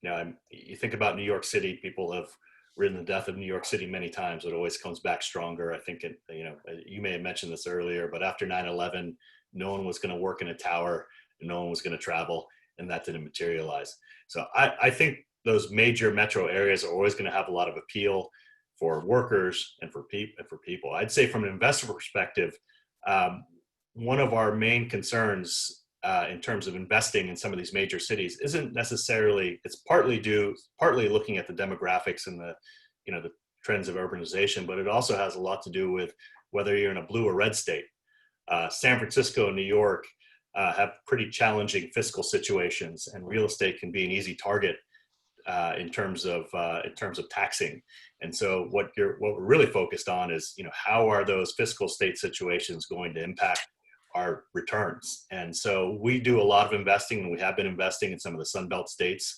Speaker 7: you know, you think about New York City, people have written the death of New York City many times. It always comes back stronger. I think, you know, you may have mentioned this earlier, but after 9/11, no one was going to work in a tower and no one was going to travel, and that didn't materialize. So I think those major metro areas are always going to have a lot of appeal for workers and for people. I'd say from an investor perspective, one of our main concerns in terms of investing in some of these major cities isn't necessarily, it's partly looking at the demographics and the, you know, the trends of urbanization, but it also has a lot to do with whether you're in a blue or red state. San Francisco and New York have pretty challenging fiscal situations, and real estate can be an easy target in terms of taxing. And so what we're really focused on is, you know, how are those fiscal state situations going to impact our returns? And so we do a lot of investing, and we have been investing in some of the Sunbelt states.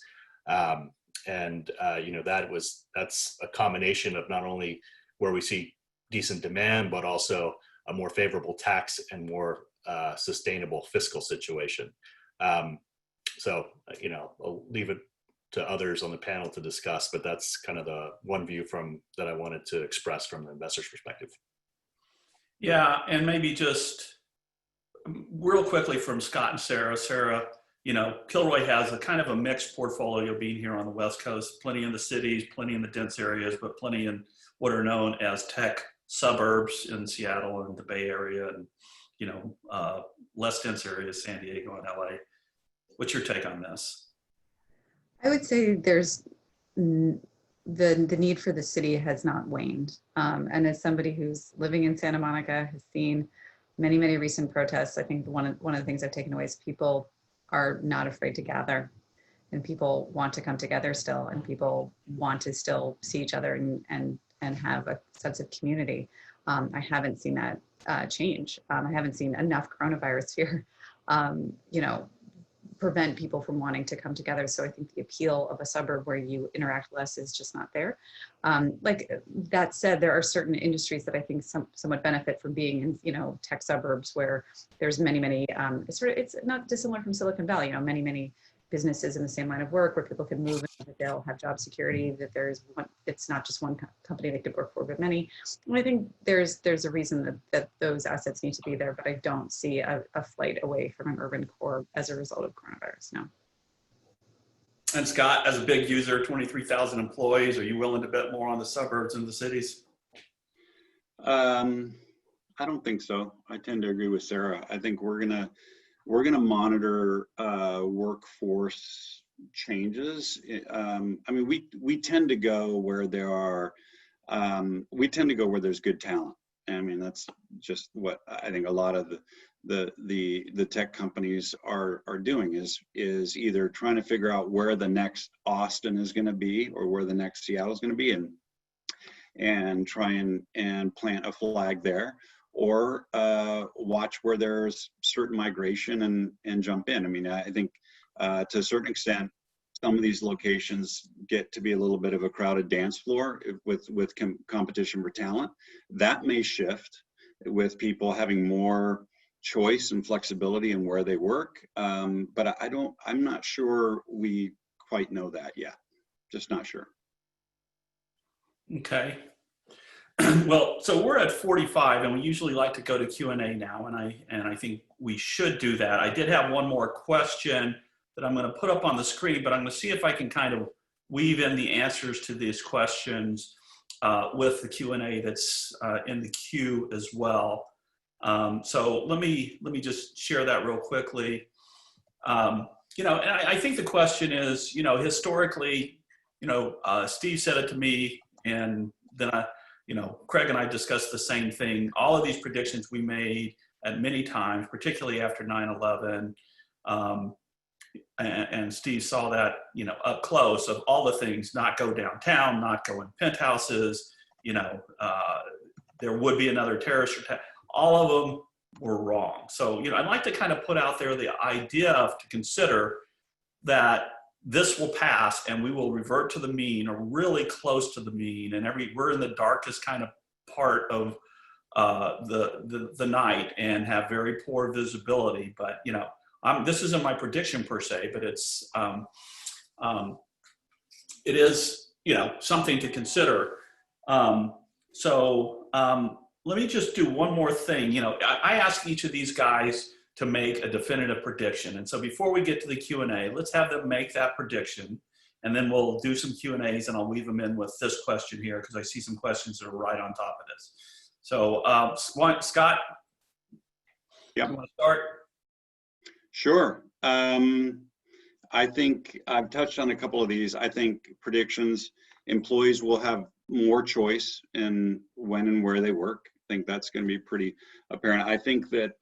Speaker 7: You know, that's a combination of not only where we see decent demand, but also a more favorable tax and more sustainable fiscal situation. So, you know, I'll leave it to others on the panel to discuss, but that's kind of the one view that I wanted to express from the investor's perspective.
Speaker 3: Yeah, and maybe just real quickly from Scott and Sara. Sara, you know, Kilroy has a kind of a mixed portfolio being here on the West Coast, plenty in the cities, plenty in the dense areas, but plenty in what are known as tech suburbs in Seattle and the Bay Area, and, you know, less dense areas, San Diego and LA. What's your take on this?
Speaker 6: I would say there's the need for the city has not waned. And as somebody who's living in Santa Monica, has seen many, many recent protests, I think one of the things I've taken away is people are not afraid to gather, and people want to come together still, and people want to still see each other and have a sense of community. I haven't seen that change. I haven't seen enough coronavirus fear, you know, prevent people from wanting to come together. So I think the appeal of a suburb where you interact less is just not there. Like that said, there are certain industries that I think somewhat benefit from being in, you know, tech suburbs where there's many, it's not dissimilar from Silicon Valley, you know, many businesses in the same line of work where people can move and that they'll have job security, that there's one, it's not just one company they could work for, but many. And I think there's a reason that those assets need to be there, but I don't see a flight away from an urban core as a result of coronavirus, no.
Speaker 3: And Scott, as a big user, 23,000 employees, are you willing to bet more on the suburbs and the cities?
Speaker 4: I don't think so. I tend to agree with Sara. I think we're gonna monitor workforce changes. I mean, we tend to go where there are, we tend to go where there's good talent. I mean, that's just what I think a lot of the tech companies are doing is either trying to figure out where the next Austin is going to be or where the next Seattle is going to be, and try and plant a flag there, or watch where there's certain migration and jump in. I mean, I think to a certain extent, some of these locations get to be a little bit of a crowded dance floor with competition for talent. That may shift with people having more choice and flexibility in where they work. But I'm not sure we quite know that yet. Just not sure.
Speaker 3: Okay. Well, so we're at 45, and we usually like to go to Q&A now, and I think we should do that. I did have one more question that I'm going to put up on the screen, but I'm going to see if I can kind of weave in the answers to these questions with the Q&A that's in the queue as well. So let me just share that real quickly. You know, and I think the question is, you know, historically, Steve said it to me, and then Craig and I discussed the same thing. All of these predictions we made at many times, particularly after 9/11, and Steve saw that, up close, of all the things, not go downtown, not go in penthouses, there would be another terrorist attack. All of them were wrong. So, I'd like to kind of put out there the idea to consider that this will pass and we will revert to the mean, or really close to the mean. And we're in the darkest kind of part of the night and have very poor visibility. But, this isn't my prediction per se, but it is, something to consider. Let me just do one more thing. I ask each of these guys to make a definitive prediction. And so before we get to the Q&A, let's have them make that prediction. And then we'll do some Q&As, and I'll weave them in with this question here, because I see some questions that are right on top of this. So Scott,
Speaker 4: yeah,
Speaker 3: you want to start?
Speaker 4: Sure. I think I've touched on a couple of these. I think predictions, employees will have more choice in when and where they work. I think that's going to be pretty apparent. I think that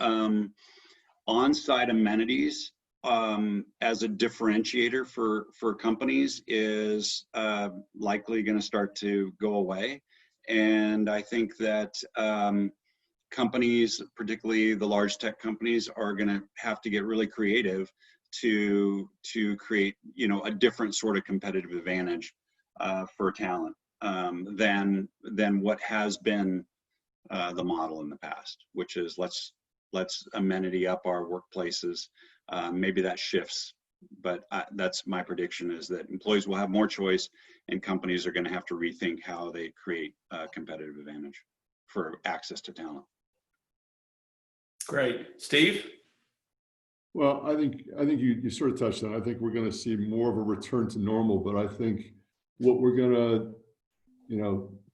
Speaker 4: on-site amenities as a differentiator for companies is likely going to start to go away. And I think that companies, particularly the large tech companies, are going to have to get really creative to create, a different sort of competitive advantage for talent than what has been the model in the past, which is let's amenity up our workplaces. Maybe that shifts, but that's my prediction, is that employees will have more choice and companies are going to have to rethink how they create a competitive advantage for access to talent.
Speaker 3: Great. Steve?
Speaker 5: Well, I think you sort of touched on it. I think we're going to see more of a return to normal, but I think what we're going to,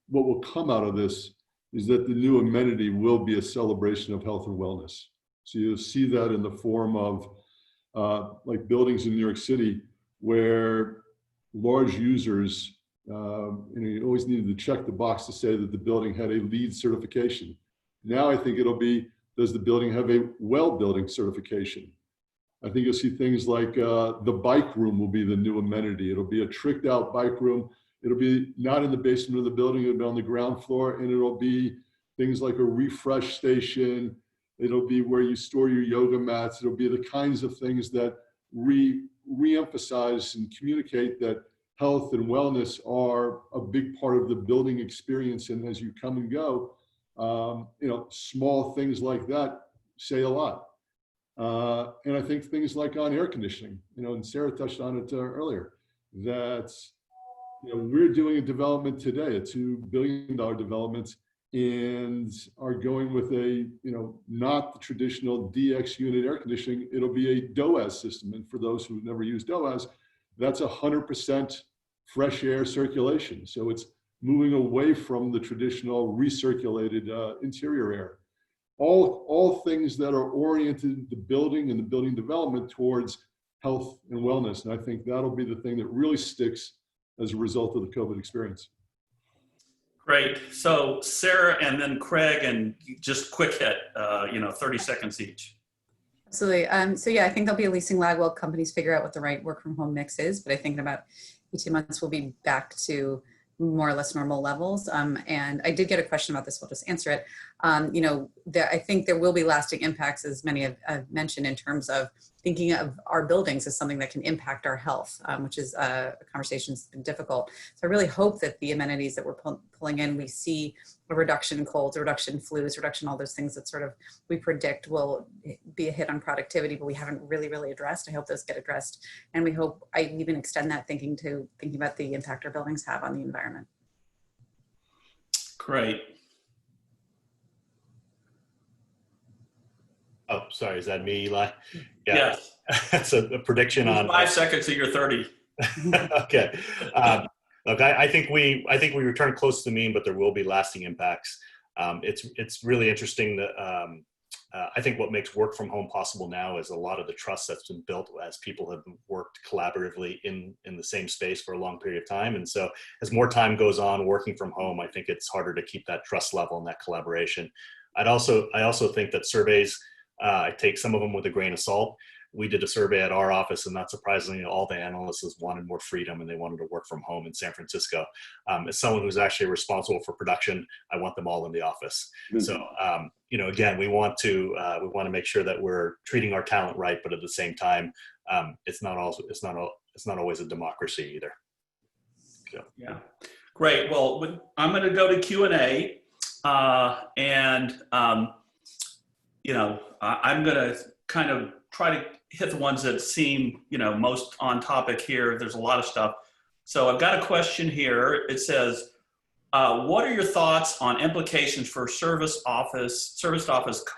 Speaker 5: what will come out of this is that the new amenity will be a celebration of health and wellness. So you'll see that in the form of like buildings in New York City, where large users, you always needed to check the box to say that the building had a LEED certification. Now I think it'll be, does the building have a well building certification? I think you'll see things like the bike room will be the new amenity. It'll be a tricked out bike room. It'll be not in the basement of the building, it'll be on the ground floor, and it'll be things like a refresh station. It'll be where you store your yoga mats. It'll be the kinds of things that re-emphasize and communicate that health and wellness are a big part of the building experience. And as you come and go, small things like that say a lot. And I think things like on air conditioning, and Sara touched on it earlier, that we're doing a development today, a $2 billion development, and are going with a, not the traditional DX unit air conditioning. It'll be a DOAS system. And for those who've never used DOAS, that's 100% fresh air circulation. So it's moving away from the traditional recirculated interior air. All things that are oriented the building and the building development towards health and wellness. And I think that'll be the thing that really sticks as a result of the COVID experience.
Speaker 3: Great. So Sara and then Craig, and just quick hit, 30 seconds each.
Speaker 6: Absolutely. So yeah, I think there'll be a leasing lag while companies figure out what the right work from home mix is. But I think in about 18 months, we'll be back to more or less normal levels. And I did get a question about this. We'll just answer it. I think there will be lasting impacts, as many have mentioned, in terms of thinking of our buildings as something that can impact our health, which is a conversation that's been difficult. So I really hope that the amenities that we're pulling in, we see a reduction in colds, a reduction in flus, reduction in all those things that sort of we predict will be a hit on productivity, but we haven't really addressed. I hope those get addressed. And we hope I even extend that thinking about the impact our buildings have on the environment.
Speaker 3: Great.
Speaker 7: Oh, sorry, is that me, Eli? Yeah.
Speaker 3: Yes.
Speaker 7: That's a prediction on
Speaker 3: 5 seconds of your 30.
Speaker 7: Okay. Look, I think we return close to the mean, but there will be lasting impacts. It's really interesting that I think what makes work from home possible now is a lot of the trust that's been built as people have worked collaboratively in the same space for a long period of time. And so as more time goes on working from home, I think it's harder to keep that trust level and that collaboration. I also think that surveys, I take some of them with a grain of salt. We did a survey at our office, and not surprisingly, all the analysts wanted more freedom and they wanted to work from home in San Francisco. As someone who's actually responsible for production, I want them all in the office. Mm-hmm. So, again, we want to make sure that we're treating our talent right, but at the same time, it's not always a democracy either. So.
Speaker 3: Yeah, great. Well, I'm going to go to Q&A, I'm going to kind of try to hit the ones that seem, most on topic here. There's a lot of stuff. So I've got a question here. It says, what are your thoughts on implications for service office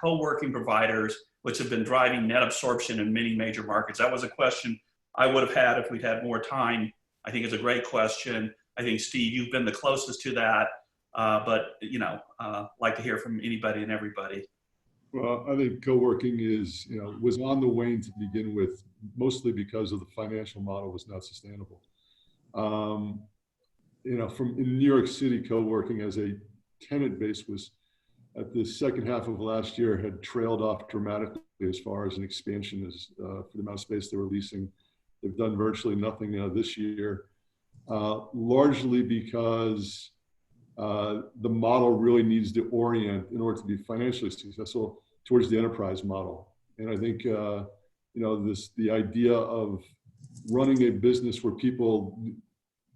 Speaker 3: co-working providers, which have been driving net absorption in many major markets? That was a question I would have had if we'd had more time. I think it's a great question. I think, Steve, you've been the closest to that, but like to hear from anybody and everybody.
Speaker 5: Well, I think co-working was on the wane to begin with, mostly because of the financial model was not sustainable. In New York City, co-working as a tenant base was, at the second half of last year, had trailed off dramatically as far as an expansion for the amount of space they were leasing. They've done virtually nothing this year, largely because the model really needs to orient in order to be financially successful towards the enterprise model. And I think, the idea of running a business where people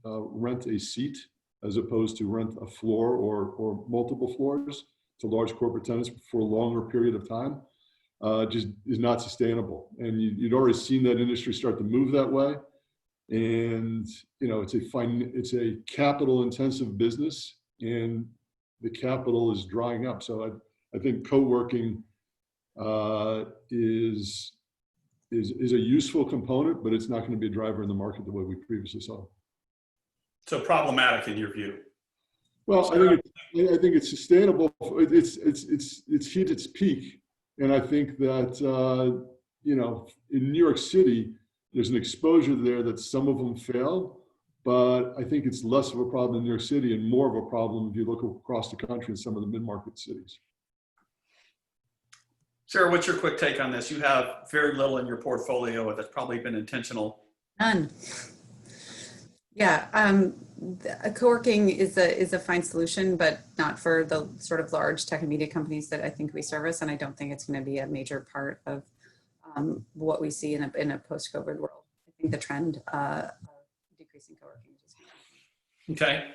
Speaker 5: rent a seat as opposed to rent a floor or multiple floors to large corporate tenants for a longer period of time just is not sustainable. And you'd already seen that industry start to move that way. And, it's a capital intensive business, and the capital is drying up. So I think co-working is a useful component, but it's not going to be a driver in the market the way we previously saw.
Speaker 3: So problematic in your view?
Speaker 5: Well, I think it's sustainable. It's hit its peak, and I think that in New York City, there's an exposure there that some of them fail. But I think it's less of a problem in New York City and more of a problem if you look across the country in some of the mid-market cities.
Speaker 3: Sara, what's your quick take on this? You have very little in your portfolio that's probably been intentional.
Speaker 6: None. Yeah, co-working is a fine solution, but not for the sort of large tech and media companies that I think we service. And I don't think it's going to be a major part of what we see in a post-COVID world. I think the trend decreasing co-working.
Speaker 3: Okay,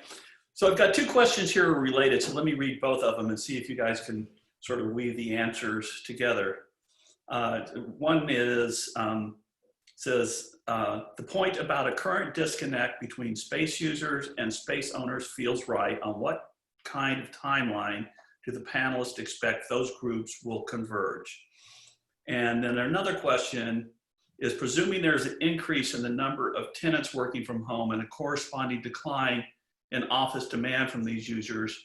Speaker 3: so I've got two questions here related, so let me read both of them and see if you guys can sort of weave the answers together. One is, says, the point about a current disconnect between space users and space owners feels right. On what kind of timeline do the panelists expect those groups will converge? And then another question is, presuming there's an increase in the number of tenants working from home and a corresponding decline in office demand from these users,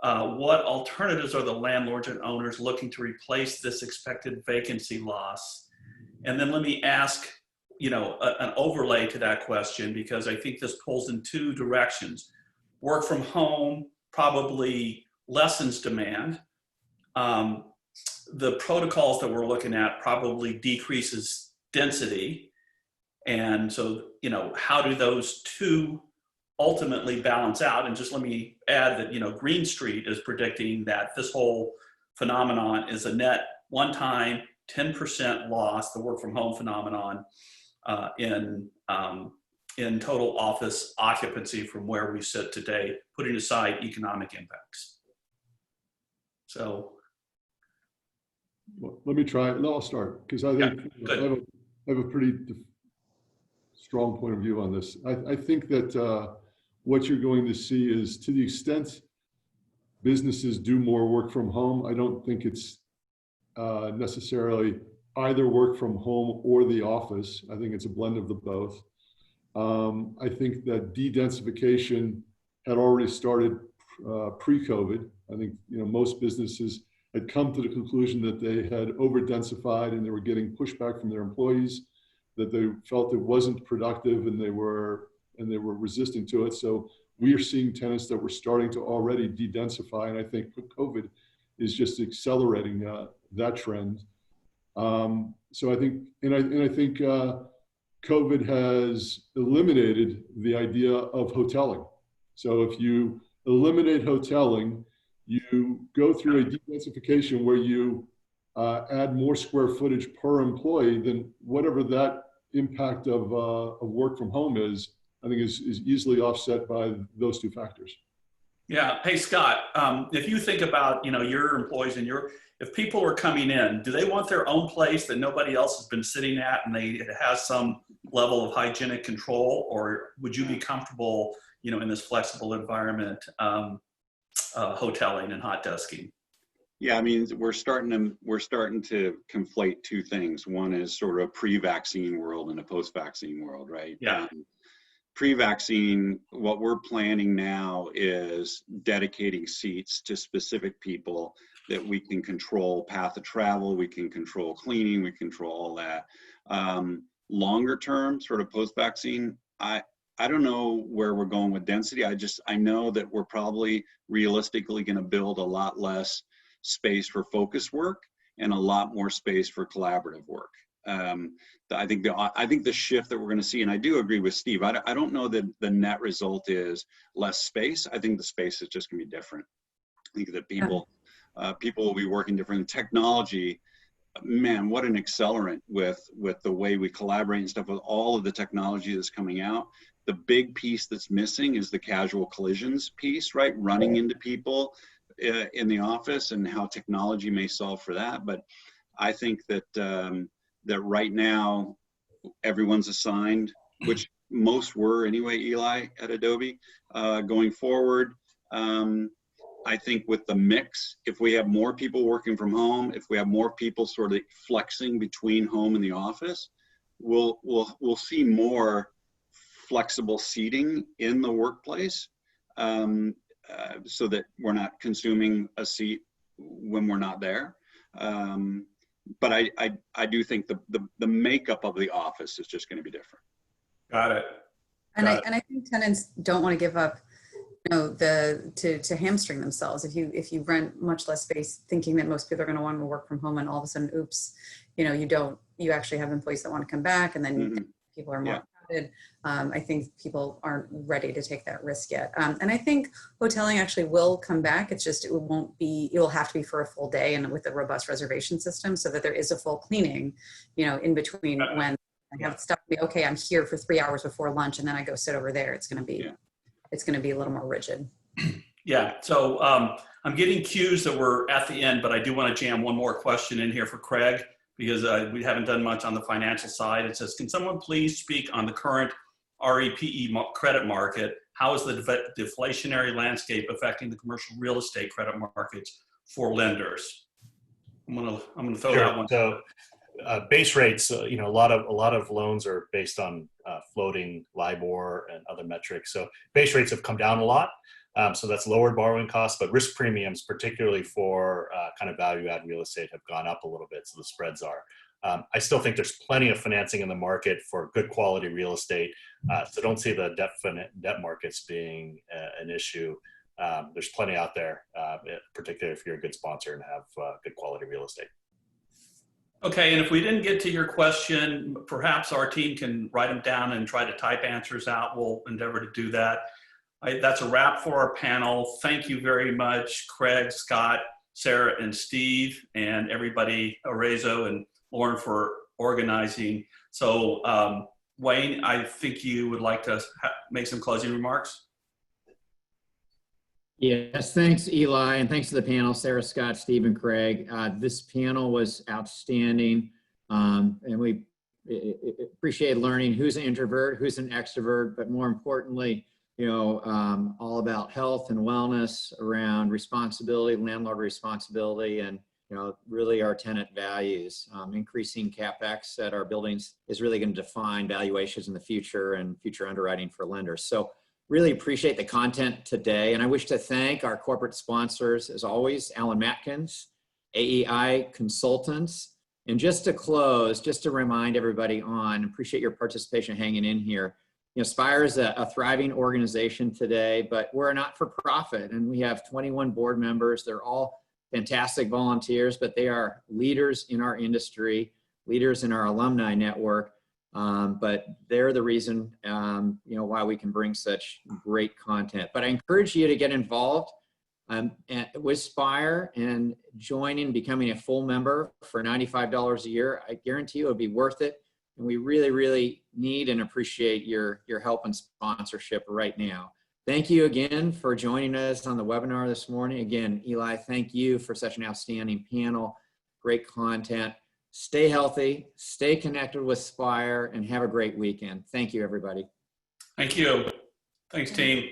Speaker 3: what alternatives are the landlords and owners looking to replace this expected vacancy loss? And then let me ask, an overlay to that question, because I think this pulls in two directions. Work from home probably lessens demand. The protocols that we're looking at probably decreases density. And so, how do those two ultimately balance out? And just let me add that, Green Street is predicting that this whole phenomenon is a net one-time 10% loss, the work from home phenomenon, in total office occupancy from where we sit today, putting aside economic impacts. So.
Speaker 5: Well, let me try it, and I'll start, because I think I have a pretty strong point of view on this. I think that what you're going to see is, to the extent businesses do more work from home, I don't think it's necessarily either work from home or the office. I think it's a blend of the both. I think that de-densification had already started pre-COVID. I think most businesses had come to the conclusion that they had over-densified and they were getting pushback from their employees, that they felt it wasn't productive and they were resisting to it. So we are seeing tenants that were starting to already de-densify, and I think COVID is just accelerating that trend. So I think, I think COVID has eliminated the idea of hoteling. So if you eliminate hoteling, you go through a de-densification where you add more square footage per employee, then whatever that impact of work from home is, I think is easily offset by those two factors.
Speaker 3: Yeah. Hey, Scott, if you think about, your employees and if people are coming in, do they want their own place that nobody else has been sitting at and it has some level of hygienic control, or would you be comfortable, in this flexible environment, hoteling and hot desking?
Speaker 4: Yeah, I mean, we're starting to conflate two things. One is sort of a pre-vaccine world and a post-vaccine world, right?
Speaker 3: Yeah.
Speaker 4: Pre-vaccine, what we're planning now is dedicating seats to specific people that we can control path of travel, we can control cleaning, we control all that. Longer term, sort of post-vaccine, I don't know where we're going with density. I know that we're probably realistically going to build a lot less space for focus work and a lot more space for collaborative work. I think the shift that we're going to see, and I do agree with Steve, I don't know that the net result is less space. I think the space is just going to be different. I think that people will be working different. Technology, man, what an accelerant with the way we collaborate and stuff, with all of the technology that's coming out. The big piece that's missing is the casual collisions piece, right? Running into people in the office and how technology may solve for that. But I think that that right now everyone's assigned, which most were anyway, Eli, at Adobe. Going forward, I think with the mix, if we have more people working from home, if we have more people sort of flexing between home and the office, we'll see more flexible seating in the workplace, so that we're not consuming a seat when we're not there. But I do think the makeup of the office is just going to be different.
Speaker 3: Got it.
Speaker 6: And I think tenants don't want to give up, to hamstring themselves. If you rent much less space, thinking that most people are going to want to work from home, and all of a sudden, oops, you actually have employees that want to come back, and then people are more crowded. I think people aren't ready to take that risk yet. And I think hoteling actually will come back. It's just, it'll have to be for a full day and with a robust reservation system, so that there is a full cleaning, in between when I have stuff to be, okay, I'm here for 3 hours before lunch and then I go sit over there. It's going to be a little more rigid.
Speaker 3: Yeah. So I'm getting cues that we're at the end, but I do want to jam one more question in here for Craig, because we haven't done much on the financial side. It says, can someone please speak on the current REPE credit market? How is the deflationary landscape affecting the commercial real estate credit markets for lenders? I'm gonna throw that one.
Speaker 7: So base rates, a lot of loans are based on floating LIBOR and other metrics. So base rates have come down a lot. So that's lowered borrowing costs, but risk premiums, particularly for kind of value-add real estate, have gone up a little bit. So the spreads are. I still think there's plenty of financing in the market for good quality real estate. So don't see the debt markets being an issue. There's plenty out there, particularly if you're a good sponsor and have good quality real estate.
Speaker 3: Okay, and if we didn't get to your question, perhaps our team can write them down and try to type answers out. We'll endeavor to do that. That's a wrap for our panel. Thank you very much, Craig, Scott, Sara, and Steve, and everybody, Arezo and Lauren, for organizing. So Wayne, I think you would like to make some closing remarks.
Speaker 2: Yes, thanks, Eli, and thanks to the panel, Sara, Scott, Steve, and Craig. This panel was outstanding, and we appreciate learning who's an introvert, who's an extrovert, but more importantly, all about health and wellness around responsibility, landlord responsibility, and really our tenant values. Increasing CapEx at our buildings is really going to define valuations in the future and future underwriting for lenders. So really appreciate the content today. And I wish to thank our corporate sponsors, as always, Alan Matkins, AEI Consultants. And just to close, just to remind everybody appreciate your participation hanging in here. You know, SPIRE is a thriving organization today, but we're a not-for-profit, and we have 21 board members. They're all fantastic volunteers, but they are leaders in our industry, leaders in our alumni network. But they're the reason, you know, why we can bring such great content. But I encourage you to get involved with SPIRE and join in becoming a full member for $95 a year. I guarantee you it'll be worth it. And we really, really need and appreciate your help and sponsorship right now. Thank you again for joining us on the webinar this morning. Again, Eli, thank you for such an outstanding panel, great content. Stay healthy, stay connected with SPIRE, and have a great weekend. Thank you, everybody.
Speaker 3: Thank you. Thanks, team.